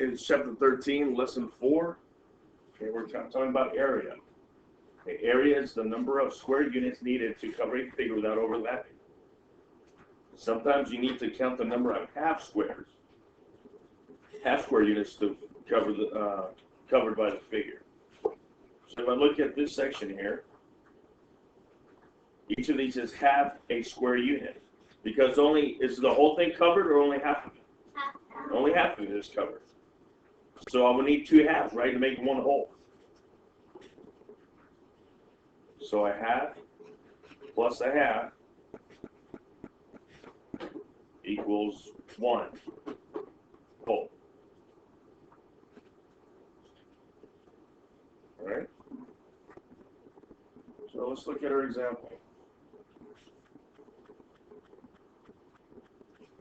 It's chapter 13, lesson 4. Okay, we're talking about area. Okay, area is the number of square units needed to cover a figure without overlapping. Sometimes you need to count the number of half squares, half square units to cover the covered by the figure. So if I look at this section here, each of these is half a square unit because is the whole thing covered or only half of it? Only half of it is covered. So I will need two halves, right, to make one whole. So a half plus a half equals one whole. All right? So let's look at our example.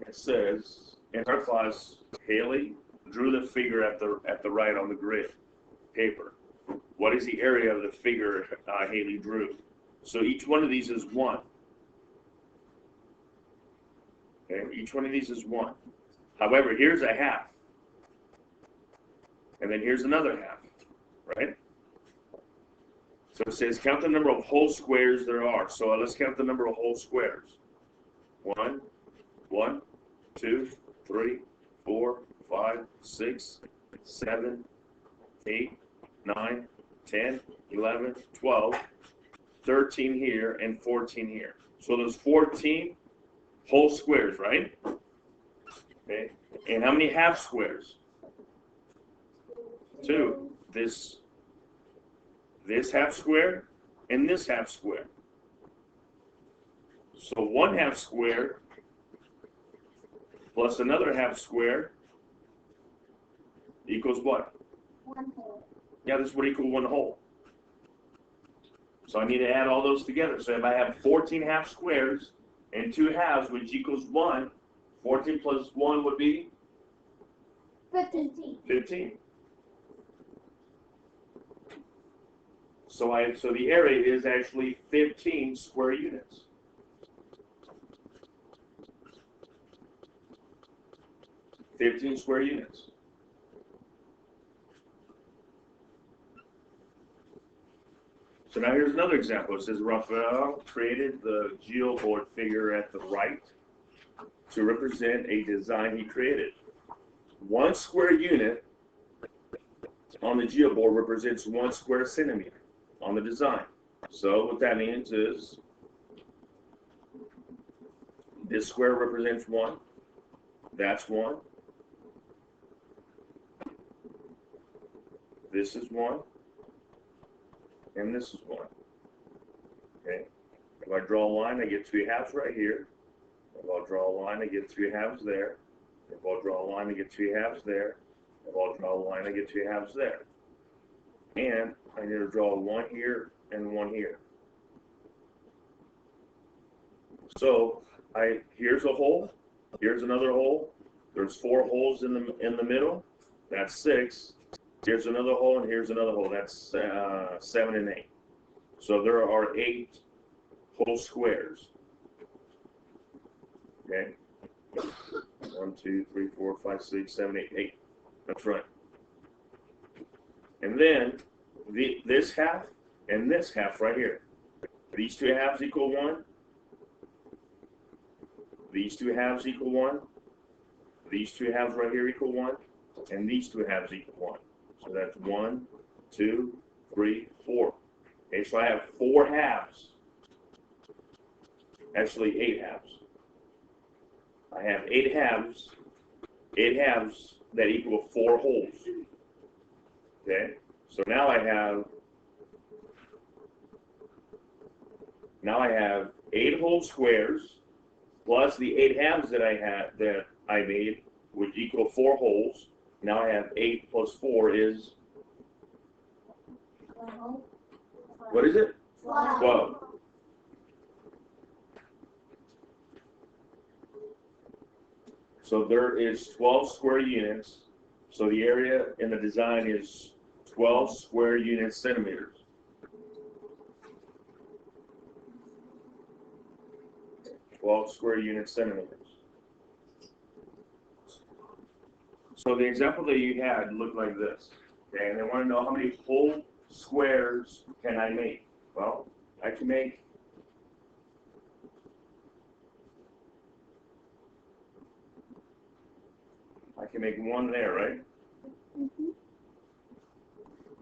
It says, in our class, Haley drew the figure at the right on the grid paper. What is the area of the figure Haley drew? So each one of these is 1. Okay, each one of these is 1. However, here's a half. And then here's another half, right? So it says count the number of whole squares there are. So let's count the number of whole squares. 1, 2, 3, 4, 5, 6, 7, 8, 9, 10, 11, 12, 13 here, and 14 here. So there's 14 whole squares, right? Okay. And how many half squares? 2. This half square and this half square. So one half square plus another half square equals what? 1 whole. Yeah, this would equal 1 whole. So I need to add all those together. So if I have 14 half squares and 2 halves, which equals 1, 14 plus 1 would be? 15. 15. So the area is actually 15 square units. Square units. So now here's another example. It says Raphael created the geoboard figure at the right to represent a design he created. 1 square unit on the geoboard represents 1 square centimeter on the design. So what that means is this square represents 1. That's 1. This is 1. And this is 1. Okay. If I draw a line, I get 2 halves right here. If I'll draw a line, I get 2 halves there. If I'll draw a line, I get 2 halves there. If I'll draw a line, I get 2 halves there. And I need to draw 1 here and 1 here. So here's a hole. Here's another hole. There's 4 holes in the middle. That's 6. Here's another hole, and here's another hole. That's 7 and 8. So there are 8 whole squares. Okay. 1, 2, 3, 4, 5, 6, 7, 8, 8. That's right. And then this half and this half right here. These 2 halves equal 1. These 2 halves equal 1. These 2 halves right here equal 1. And these 2 halves equal 1. So that's 1, 2, 3, 4. Okay, so I have 4 halves. Actually, 8 halves. I have 8 halves. 8 halves that equal 4 holes. Okay, so now I have 8 whole squares plus the 8 halves that I made, which equal 4 holes. Now I have 8 plus 4 is, what is it? 12. So there is 12 square units. So the area in the design is 12 square unit centimeters. 12 square unit centimeters. So the example that you had looked like this. Okay, and they want to know how many whole squares can I make? Well, I can make one there, right?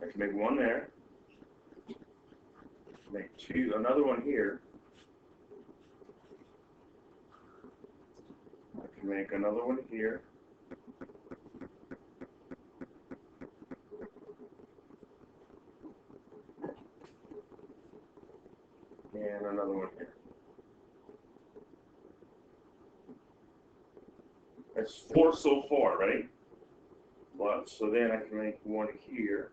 I can make one there. Make two, another one here. I can make another one here. And another one here. That's 4 so far, right? Well, so then I can make one here.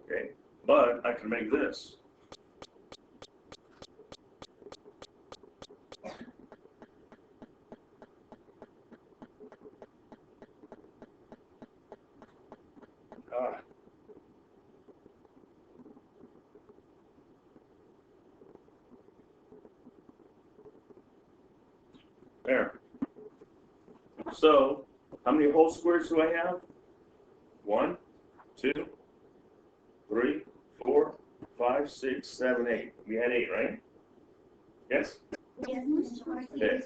Okay, but I can make this. There. So, how many whole squares do I have? 1, 2, 3, 4, 5, 6, 7, 8. We had 8, right? Yes? Yes. Okay.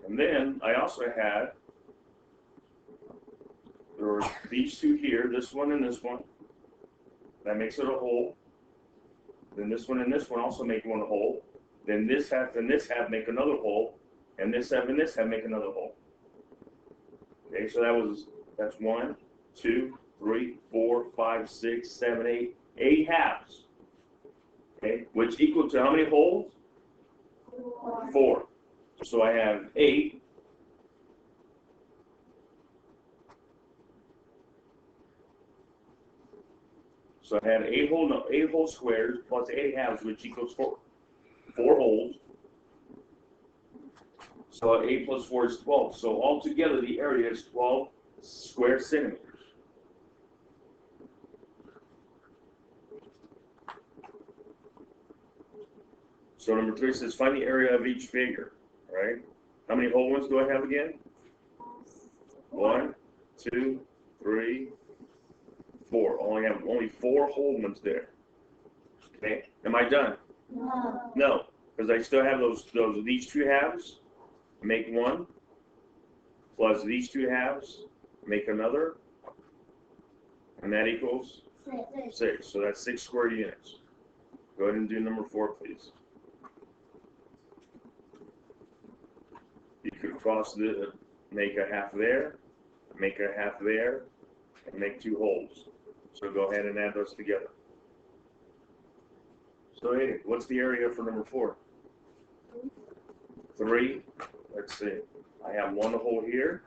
And then I also had, there were these two here, this one and this one. That makes it a whole. Then this one and this one also make one whole. Then this half and this half make another whole. And this half and this half make another whole. Okay, so that's 1, 2, 3, 4, 5, 6, 7, 8. 8 halves. Okay, which equal to how many wholes? 4. So I have 8. So I had 8 whole squares plus 8 halves, which equals 4 wholes. So 8 plus 4 is 12. So altogether, the area is 12 square centimeters. So number 3 says find the area of each figure. All right. How many whole ones do I have again? 1, 2, 3, 4. Only 4 whole ones there. Okay. Am I done? No, because I still have these 2 halves. Make 1 plus these 2 halves. Make another, and that equals 6. So that's 6 square units. Go ahead and do number 4, please. You could make a half there, make a half there, and make 2 holes. So go ahead and add those together. So hey, what's the area for number 4? 3. Let's see. I have 1 hole here.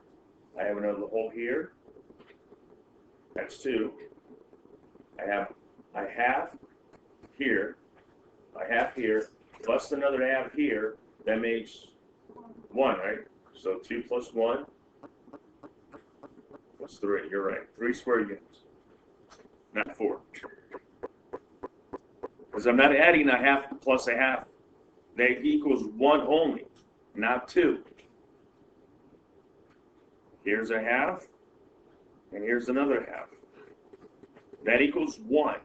I have another hole here. That's 2. I have a half here. A half here, plus another half here. That makes 1, right? So 2 plus 1 plus 3. You're right. 3 square units, not 4. Because I'm not adding a half plus a half. That equals 1 only, not 2. Here's a half, and here's another half. That equals 1,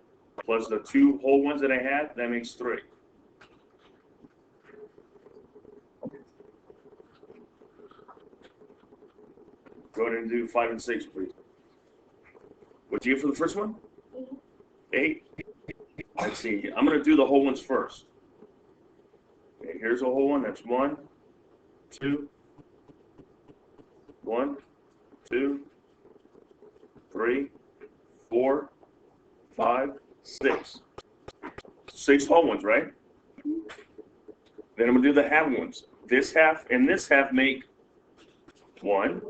plus the 2 whole ones that I had, that makes 3. Go ahead and do 5 and 6, please. What'd you get for the first one? 8. Let's see. I'm going to do the whole ones first. Okay, here's a whole one. That's 1, 2, 1, 2, 3, 4, 5, 6. 6 whole ones, right? Then I'm going to do the half ones. This half and this half make 1.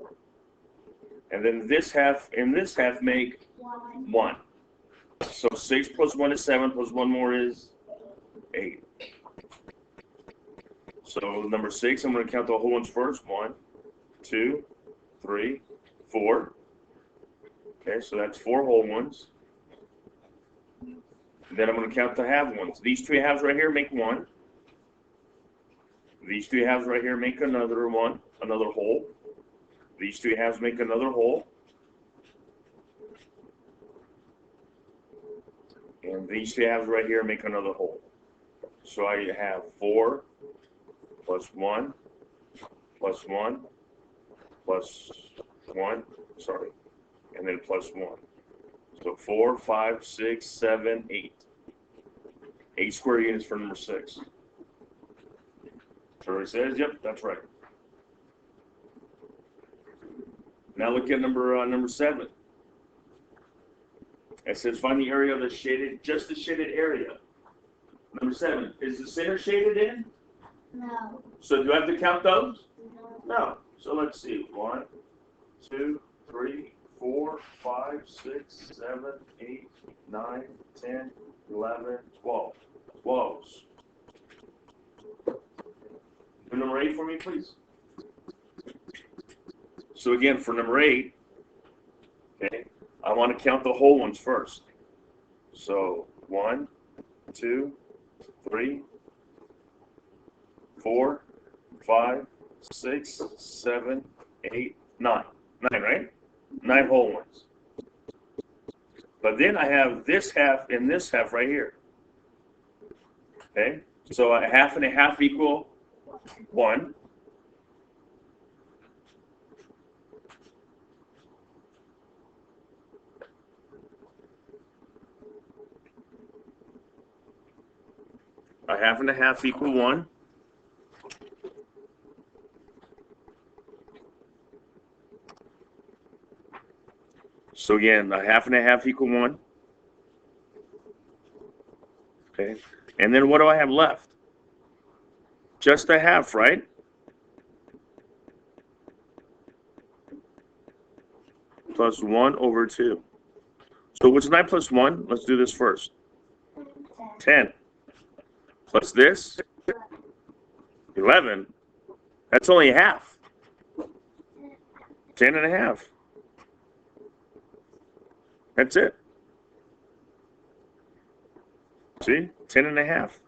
And then this half and this half make 1. So 6 plus 1 is 7, plus 1 more is 8. So number 6, I'm going to count the whole ones first. 1, 2, 3, 4. Okay, so that's 4 whole ones. Then I'm going to count the half ones. These 2 halves right here make 1. These 2 halves right here make another one, another whole. These 2 halves make another whole. And these 2 halves right here make another whole. So I have 4 plus 1 plus 1 plus 1, sorry, and then plus 1. So 4, 5, 6, 7, 8. 8 square units for number 6. So it says, yep, that's right. Now look at number 7. It says find the area of the shaded, just the shaded area. Number 7, is the center shaded in? No. So do I have to count those? No. No. So let's see. 1, 2, 3, 4, 5, 6, 7, 8, 9, 10, 11, 12. 12. Do number 8 for me, please. So again, for number 8, okay, I want to count the whole ones first. So 1, 2, 3, 4, 5, 6, 7, 8, 9. 9, right? 9 whole ones. But then I have this half and this half right here. Okay? So a half and a half equal 1. A half and a half equal 1. So again, a half and a half equal 1. Okay. And then what do I have left? Just a half, right? Plus 1 over 2. So what's 9 plus 1? Let's do this first. 10. Plus this? 11. That's only a half. 10 and a half. That's it. See? 10 and a half.